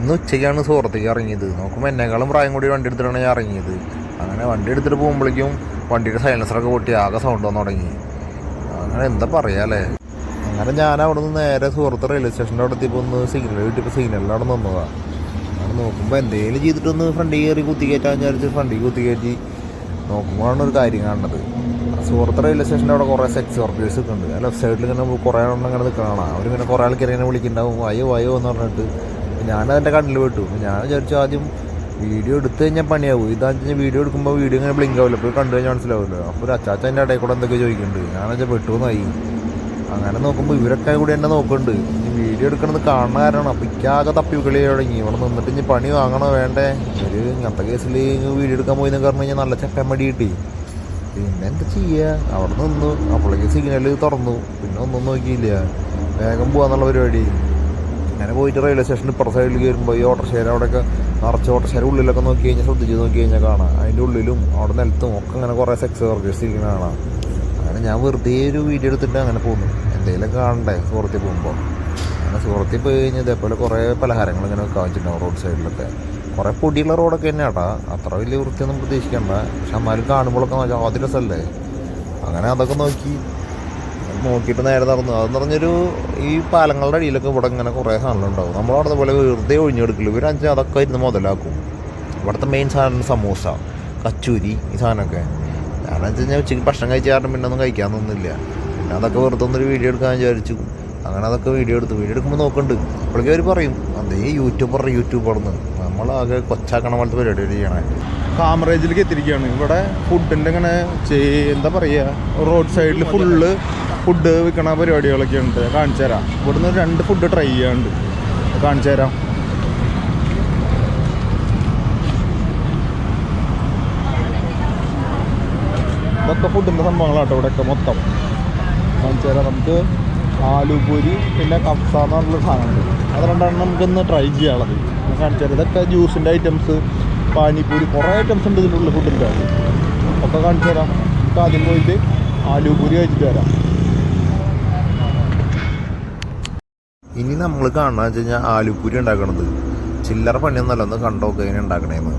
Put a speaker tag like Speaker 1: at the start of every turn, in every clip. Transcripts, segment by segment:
Speaker 1: ഇന്ന് ഉച്ചയ്ക്കാണ് സുഹൃത്തേക്ക് ഇറങ്ങിയത്. നോക്കുമ്പോൾ എന്നെക്കാളും പ്രായം കൂടി വണ്ടി എടുത്തിട്ടാണ് ഞാൻ ഇറങ്ങിയത്. അങ്ങനെ വണ്ടി എടുത്തിട്ട് പോകുമ്പോഴേക്കും വണ്ടിയുടെ സൈലൻസറൊക്കെ പൊട്ടി ആകെ സൗണ്ട് വന്ന് തുടങ്ങി. അങ്ങനെ എന്താ പറയാല്ലേ. അങ്ങനെ ഞാൻ അവിടെ നിന്ന് നേരെ സുഹൃത്ത് റെയിൽവേ സ്റ്റേഷൻ്റെ അവിടെ എത്തിയപ്പോൾ ഒന്ന് സിഗ്നൽ കിട്ടിയപ്പോൾ സിഗ്നലിൽ അവിടെ നിന്നതാണ്. അങ്ങനെ നോക്കുമ്പോൾ എന്തെങ്കിലും ചെയ്തിട്ടൊന്ന് ഫ്രണ്ടിൽ കയറി കുത്തി കയറ്റാൻ വിചാരിച്ച് ഫ്രണ്ടിൽ കുത്തി കയറ്റി നോക്കുമ്പോഴാണ് ഒരു കാര്യം കാണുന്നത്. സുഹൃത്ത് റെയിൽവേ സ്റ്റേഷൻ്റെ അവിടെ കുറേ സെക്സ് വർക്കേഴ്സ് ഒക്കെ ഉണ്ട്. ലെഫ്റ്റ് സൈഡിൽ ഇങ്ങനെ കുറേ എണ്ണം ഇങ്ങനെ നിൽക്കണം. അവരിങ്ങനെ കുറേ ആൾക്കാർ ഇങ്ങനെ വിളിക്കുന്നുണ്ടാവും, വയോ വയോ എന്ന് പറഞ്ഞിട്ട്. ഞാനതിൻ്റെ കണ്ണിൽ പെട്ടു. ഞാൻ വിചാരിച്ചു ആദ്യം വീഡിയോ എടുത്ത് കഴിഞ്ഞാൽ പണിയാവും. ഇതാണെന്ന് വെച്ചാൽ വീഡിയോ എടുക്കുമ്പോൾ വീഡിയോ ഇങ്ങനെ ബ്ലിങ്ക് ആവില്ല, അപ്പോൾ കണ്ടു കഴിഞ്ഞാൽ മനസ്സിലാവില്ല. അപ്പോൾ ഒരു അച്ചാച്ച അതിൻ്റെ ഇടയിൽ കൂടെ എന്തൊക്കെ ചോദിക്കുന്നുണ്ട്. ഞാൻ വെച്ചാൽ പെട്ടുവെന്നായി. അങ്ങനെ നോക്കുമ്പോൾ ഇവരൊക്കെ കൂടി എന്നെ നോക്കുന്നുണ്ട്. ഇനി വീഡിയോ എടുക്കണത് കാണുന്ന കാരണമാണ്. അപ്പോൾ ഇക്കാകെ തപ്പി കളി തുടങ്ങി. ഇവിടെ നിന്നിട്ട് ഇനി പണി വാങ്ങണോ വേണ്ടേ. ഒരു ഇങ്ങനത്തെ കേസിൽ വീഡിയോ എടുക്കാൻ പോയി എന്നൊക്കെ പറഞ്ഞു കഴിഞ്ഞാൽ നല്ല ചക്കൻ മടി കിട്ടി. പിന്നെ എന്താ ചെയ്യുക, അവിടെ നിന്നു. അപ്പോഴേക്ക് സിഗ്നൽ തുറന്നു. പിന്നെ ഒന്നും നോക്കിയില്ല, വേഗം പോകാന്നുള്ള പരിപാടി. അങ്ങനെ പോയിട്ട് റെയിൽവേ സ്റ്റേഷൻ്റെ ഇപ്പുറത്തെ സൈഡിൽ കയറുമ്പോൾ ഈ ഓട്ടോറിക്ഷേര അവിടെയൊക്കെ നിറച്ച് ഓട്ടോറിക്ഷേര ഉള്ളിലൊക്കെ നോക്കി കഴിഞ്ഞാൽ ശ്രദ്ധിച്ച് നോക്കി കഴിഞ്ഞാൽ കാണാം. അതിൻ്റെ ഉള്ളിലും അവിടെ നിലത്തും ഒക്കെ അങ്ങനെ കുറേ സെക്സ് വർക്കേഴ്സ് ഇരിക്കുന്ന കാണാം. അങ്ങനെ ഞാൻ വെറുതെ ഒരു വീഡിയോ എടുത്തിട്ട് അങ്ങനെ പോകുന്നു. എന്തെങ്കിലും കാണണ്ടേ സുഹൃത്തിൽ പോകുമ്പോൾ. അങ്ങനെ സുഹൃത്തിൽ പോയി കഴിഞ്ഞാൽ ഇതേപോലെ കുറേ പലഹാരങ്ങൾ ഇങ്ങനെ വെക്കാൻ വെച്ചിട്ടുണ്ടാവും റോഡ് സൈഡിലൊക്കെ. കുറേ പൊടിയുള്ള റോഡൊക്കെ തന്നെ കേട്ടോ, അത്ര വലിയ വൃത്തിയൊന്നും പ്രതീക്ഷിക്കണ്ട. പക്ഷെ അമ്മാരും കാണുമ്പോഴൊക്കെ ആദ്യ രസമല്ലേ. അങ്ങനെ അതൊക്കെ നോക്കിയിട്ട് നേരെ നടന്നു. അതെന്ന് പറഞ്ഞൊരു ഈ പാലങ്ങളുടെ അടിയിലൊക്കെ ഇവിടെ ഇങ്ങനെ കുറേ സാധനങ്ങളുണ്ടാവും. നമ്മളവിടെ പോലെ വെറുതെ ഒഴിഞ്ഞെടുക്കില്ല. ഇവർ അതൊക്കെ ഇരുന്ന് മുതലാക്കും. ഇവിടുത്തെ മെയിൻ സാധനം സമൂസ, കച്ചൂരി, ഈ സാധനമൊക്കെ. കാരണം വെച്ച് കഴിഞ്ഞാൽ ഉച്ചയ്ക്ക് ഭക്ഷണം കഴിച്ച കാരണം പിന്നെ ഒന്നും കഴിക്കാനൊന്നുമില്ല. പിന്നെ അതൊക്കെ വെറുതെ ഒന്നൊരു വീഡിയോ എടുക്കാൻ വിചാരിച്ചു. അങ്ങനെ അതൊക്കെ വീഡിയോ എടുക്കുമ്പോൾ നോക്കുന്നുണ്ട്. അപ്പോഴേക്കും അവർ പറയും അതേ യൂട്യൂബർന്ന്. നമ്മളാകെ കൊച്ചാക്കണ പോലത്തെ പരിപാടി ചെയ്യണേ.
Speaker 2: കാമറേജിലേക്ക് എത്തിയിരിക്കുകയാണ്. ഇവിടെ ഫുഡിൻ്റെ ഇങ്ങനെ എന്താ പറയുക, റോഡ് സൈഡിൽ ഫുള്ള് ഫുഡ് വിൽക്കണ പരിപാടികളൊക്കെ ഉണ്ട്. കാണിച്ചു തരാം. ഇവിടുന്ന് 2 ഫുഡ് ട്രൈ ചെയ്യാനുണ്ട്, കാണിച്ചു തരാം. ഇതൊക്കെ ഫുഡിൻ്റെ സംഭവങ്ങളാട്ടോ ഇവിടെയൊക്കെ മൊത്തം. കാണിച്ചു തരാം. നമുക്ക് ആലുപൂരി പിന്നെ കഫ്സ എന്ന് പറഞ്ഞൊരു സാധനമുണ്ട്. അത് രണ്ടാണ് നമുക്കൊന്ന് ട്രൈ ചെയ്യാനുള്ളത്. കാണിച്ചു തരാം. ഇതൊക്കെ ജ്യൂസിൻ്റെ ഐറ്റംസ്, പാനിപ്പൂരി, കുറേ ഐറ്റംസ് ഉണ്ട് ഇതിൻ്റെ ഉള്ളിൽ ഫുഡിൻ്റെ. ഒക്കെ കാണിച്ചു തരാം. നമുക്ക് ആദ്യം പോയിട്ട് ആലുപൂരി കഴിച്ചിട്ട് വരാം.
Speaker 1: ഇനി നമ്മൾ കാണുക വെച്ച് കഴിഞ്ഞാൽ ആലുപൂരി ഉണ്ടാക്കണത് ചില്ലറ പണിയൊന്നുമല്ല. ഒന്ന് കണ്ടോക്കെ എങ്ങനെ ഉണ്ടാക്കണേന്ന്.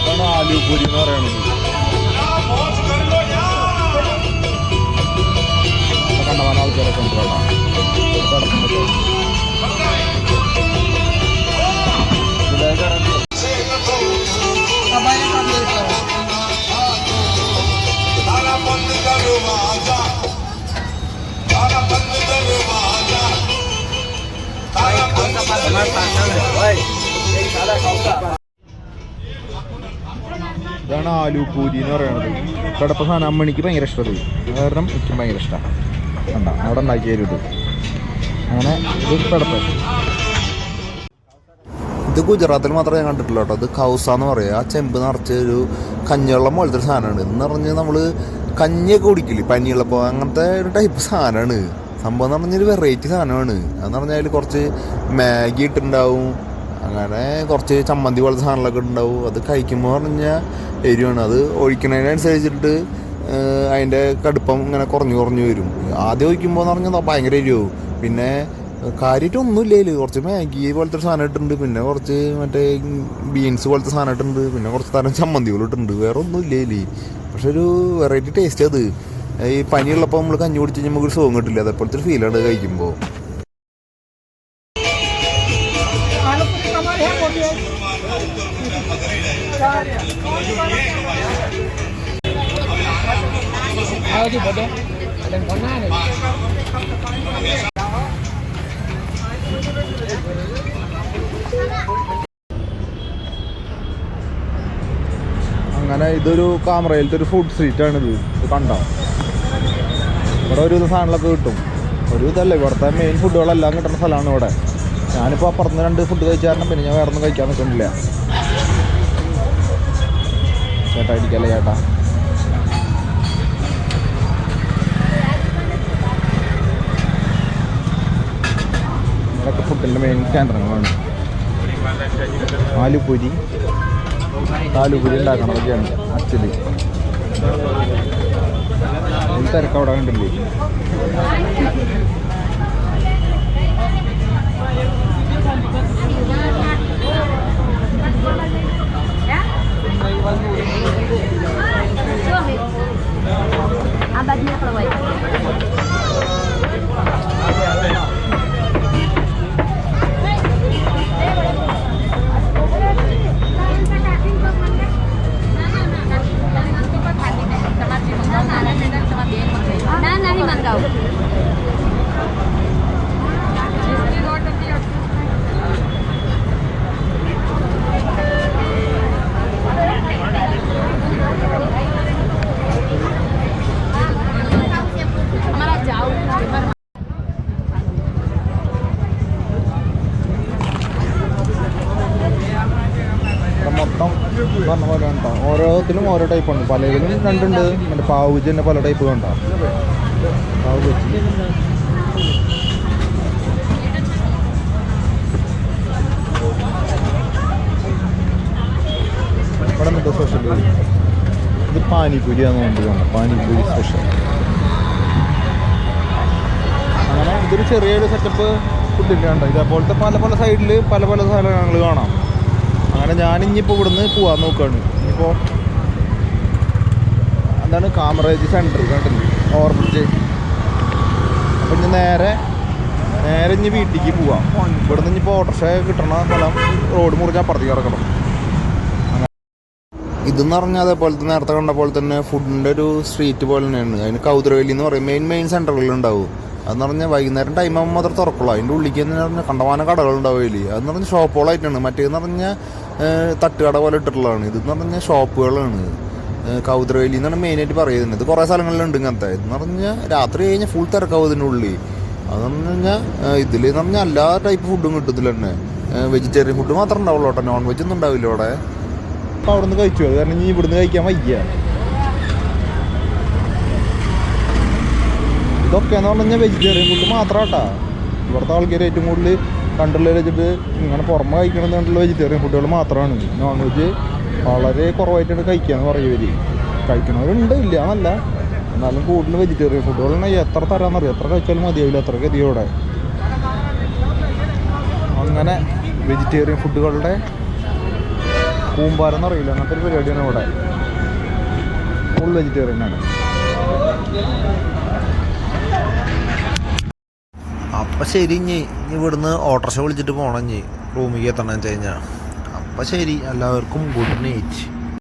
Speaker 2: ഇതാണ് ആലുപൂരി എന്ന് പറയുന്നത്. കണ്ടമാനം ആൾക്കാരൊക്കെ ഉണ്ട് കേട്ടോ. ഇതാണ് ആലുപൂരി എന്ന് പറയുന്നത്. കടപ്പ സാധനം അമ്മണിക്ക് ഭയങ്കര ഇഷ്ടത് കാരണം എനിക്കും ഭയങ്കര ഇഷ്ടമാണ്. കണ്ട അവിടെ ഉണ്ടാക്കി തരും. അങ്ങനെ ഇത് കടപ്പ.
Speaker 1: ഇത് ഗുജറാത്തിൽ മാത്രമേ ഞാൻ കണ്ടിട്ടുള്ളൂ കേട്ടോ. ഇത് കൗസ എന്ന് പറയുക. ആ ചെമ്പ് നിറച്ച് ഒരു കഞ്ഞിവെള്ളം പോലത്തെ ഒരു സാധനമാണ്. എന്ന് പറഞ്ഞാൽ നമ്മൾ കഞ്ഞിയൊക്കെ കുടിക്കില്ലേ പനിയുള്ളപ്പോൾ, അങ്ങനത്തെ ഒരു ടൈപ്പ് സാധനമാണ്. സംഭവം എന്ന് പറഞ്ഞാൽ ഒരു വെറൈറ്റി സാധനമാണ്. അതെന്ന് പറഞ്ഞാൽ അതിൽ കുറച്ച് മാഗി ഇട്ടുണ്ടാവും, അങ്ങനെ കുറച്ച് ചമ്മന്തി പോലത്തെ സാധനങ്ങളൊക്കെ ഉണ്ടാവും. അത് കഴിക്കുമ്പോൾ പറഞ്ഞാൽ എരിവാണ്. അത് ഒഴിക്കുന്നതിനനുസരിച്ചിട്ട് അതിൻ്റെ കടുപ്പം ഇങ്ങനെ കുറഞ്ഞു വരും. ആദ്യം ഒഴിക്കുമ്പോൾ എന്ന് പറഞ്ഞാൽ ഭയങ്കര എരിവാവും. പിന്നെ കാര്യമായിട്ടൊന്നുമില്ല. അതിൽ കുറച്ച് മാഗി പോലത്തെ ഒരു സാധനം ഇട്ടിട്ടുണ്ട്, പിന്നെ കുറച്ച് മറ്റേ ബീൻസ് പോലത്തെ സാധനം ഇട്ടിട്ടുണ്ട്, പിന്നെ കുറച്ച് തരം ചമ്മന്തി പോലെ ഇട്ടിട്ടുണ്ട്. വേറെ ഒന്നുമില്ല അതിൽ. പക്ഷെ ഒരു വെറൈറ്റി ടേസ്റ്റ് അത്. ഈ പനിയുള്ളപ്പോൾ നമ്മൾ കഞ്ഞി കുടിച്ച് കഴിഞ്ഞാൽ നമുക്കൊരു സുഖം കിട്ടില്ല. അതേപോലത്തെ ഒരു ഫീലാണ് കഴിക്കുമ്പോൾ.
Speaker 2: ഇതൊരു കാമറയിലത്തെ ഒരു ഫുഡ് സ്ട്രീറ്റാണിത്. ഇത് കണ്ടോ, ഇവിടെ ഒരു സാധനങ്ങളൊക്കെ കിട്ടും. ഒരു ഇതല്ലേ ഇവിടുത്തെ മെയിൻ ഫുഡുകളെല്ലാം കിട്ടുന്ന സ്ഥലമാണ് ഇവിടെ. ഞാനിപ്പോൾ അപ്പുറത്ത് 2 ഫുഡ് കഴിച്ച കാരണം പിന്നെ ഞാൻ വേറെ ഒന്നും കഴിക്കാൻ നിൽക്കുന്നില്ല. ചേട്ടാ ഇരിക്കല്ലേ ചേട്ടാ. ഇതൊക്കെ ഫുഡിൻ്റെ മെയിൻ കേന്ദ്രങ്ങളാണ്. ആലുപൂരി ഉണ്ടാക്കണതൊക്കെയാണ് ആക്ച്വലി. ഒരു തിരക്ക് അവിടെ കണ്ടില്ലേ.
Speaker 3: Abadnya kalau नहीं मंगाओ. हमारा जाओ
Speaker 2: മൊത്തം പറഞ്ഞ പോലെ കണ്ടോ, ഓരോത്തിലും ഓരോ ടൈപ്പാണ്. പലതിലും 2 ഉണ്ട്. മറ്റേ പാവുജി തന്നെ പല ടൈപ്പ് കണ്ടോ. പാവ് ബജി, ഇവിടെ എന്താ സ്പെഷ്യൽ? ഇത് പാനിപൂരിയാന്ന് തോന്നുന്നുണ്ട്. പാനിപൂരി സ്പെഷ്യൽ. അങ്ങനെ ഇതൊരു ചെറിയൊരു സെറ്റപ്പ് ഫുഡിൻ്റെ കണ്ടോ. ഇതേപോലത്തെ പല പല സൈഡിൽ പല പല സ്ഥലങ്ങൾ കാണാം. അങ്ങനെ ഞാനിപ്പോൾ ഇവിടുന്ന് പോകാൻ നോക്കുകയാണ്. ഇനിയിപ്പോൾ എന്താണ് കാമറേജ് സെൻറ്റർ കണ്ടില്ലേ, ഓവർബ്രിഡ്ജ്. അപ്പോൾ ഇനി നേരെ ഇനി വീട്ടിലേക്ക് പോവാം. ഇവിടുന്ന് ഇനിയിപ്പോൾ ഓട്ടോറിക്ഷ കിട്ടണ സ്ഥലം റോഡ് മുറിച്ച് അപ്പുറത്തേക്ക് ഇറക്കണം. ഇതെന്ന് പറഞ്ഞാൽ അതേപോലെ നേരത്തെ കണ്ട പോലെ തന്നെ ഫുഡിൻ്റെ ഒരു സ്ട്രീറ്റ് പോലെ തന്നെയാണ്. അതിന് കൗതുരവേലി എന്ന് പറയും. മെയിൻ സെൻറ്ററുകളിലുണ്ടാവും. അതെന്ന് പറഞ്ഞാൽ വൈകുന്നേരം ടൈം ആകുമ്പോൾ മാത്രം തുറക്കുള്ളൂ. അതിൻ്റെ ഉള്ളിലേക്ക് എന്ന് പറഞ്ഞാൽ കണ്ടമാനം കടകളുണ്ടാവില്ലേ. അതെന്ന് പറഞ്ഞാൽ ഷോപ്പുകളായിട്ടാണ്. മറ്റേതെന്ന് പറഞ്ഞാൽ തട്ടുകട പോലെ ഇട്ടിട്ടുള്ളതാണ്. ഇതെന്ന് പറഞ്ഞാൽ ഷോപ്പുകളാണ്. കൗതുരവേലി എന്നാണ് മെയിനായിട്ട് പറയുന്നത്. ഇത് കുറേ സ്ഥലങ്ങളിലുണ്ട് ഇങ്ങനത്തെ. ഇതെന്ന് പറഞ്ഞാൽ രാത്രി കഴിഞ്ഞാൽ ഫുൾ തിരക്കാവും ഇതിൻ്റെ ഉള്ളിൽ. അതെന്ന് പറഞ്ഞാൽ ഇതിലെന്ന് പറഞ്ഞാൽ എല്ലാ ടൈപ്പ് ഫുഡും കിട്ടും ഇതിൽ തന്നെ. വെജിറ്റേറിയൻ ഫുഡ് മാത്രമേ ഉണ്ടാവുള്ളൂ കേട്ടോ, നോൺ വെജ് ഒന്നും ഉണ്ടാവില്ല ഇവിടെ. അപ്പോൾ അവിടെ നിന്ന് കഴിച്ചു. അത് കാരണം ഇനി ഇവിടുന്ന് കഴിക്കാൻ വയ്യ. ഇതൊക്കെ എന്ന് പറഞ്ഞു കഴിഞ്ഞാൽ വെജിറ്റേറിയൻ ഫുഡ് മാത്രം കേട്ടോ. ഇവിടുത്തെ ആൾക്കാർ ഏറ്റവും കൂടുതൽ കണ്ടുള്ളവർ വെച്ചിട്ട് ഇങ്ങനെ പുറമെ കഴിക്കണമെന്നുള്ള വെജിറ്റേറിയൻ ഫുഡുകൾ മാത്രമാണ്. നോൺ വെജ് വളരെ കുറവായിട്ടാണ് കഴിക്കുകയെന്ന് പറയുവർ. കഴിക്കണവരുണ്ട്, ഇല്ല എന്നല്ല. എന്നാലും കൂടുതൽ വെജിറ്റേറിയൻ ഫുഡുകളുണ്ടെങ്കിൽ എത്ര തരാമെന്നറിയാം. എത്ര കഴിച്ചാലും മതിയാവില്ല, അത്ര ഗതിയോടെ. അങ്ങനെ വെജിറ്റേറിയൻ ഫുഡുകളുടെ കൂമ്പാരം എന്നറിയില്ല, അങ്ങനത്തെ ഒരു പരിപാടിയാണ് ഇവിടെ. ഫുൾ വെജിറ്റേറിയനാണ്.
Speaker 1: അപ്പം ശരി, ഇനി ഇവിടുന്ന് ഓട്ടോറിക്ഷ വിളിച്ചിട്ട് പോകണം. ഇനി റൂമിലേക്ക് എത്തണം വെച്ച് കഴിഞ്ഞാൽ. അപ്പം ശരി, എല്ലാവർക്കും ഗുഡ് നൈറ്റ്.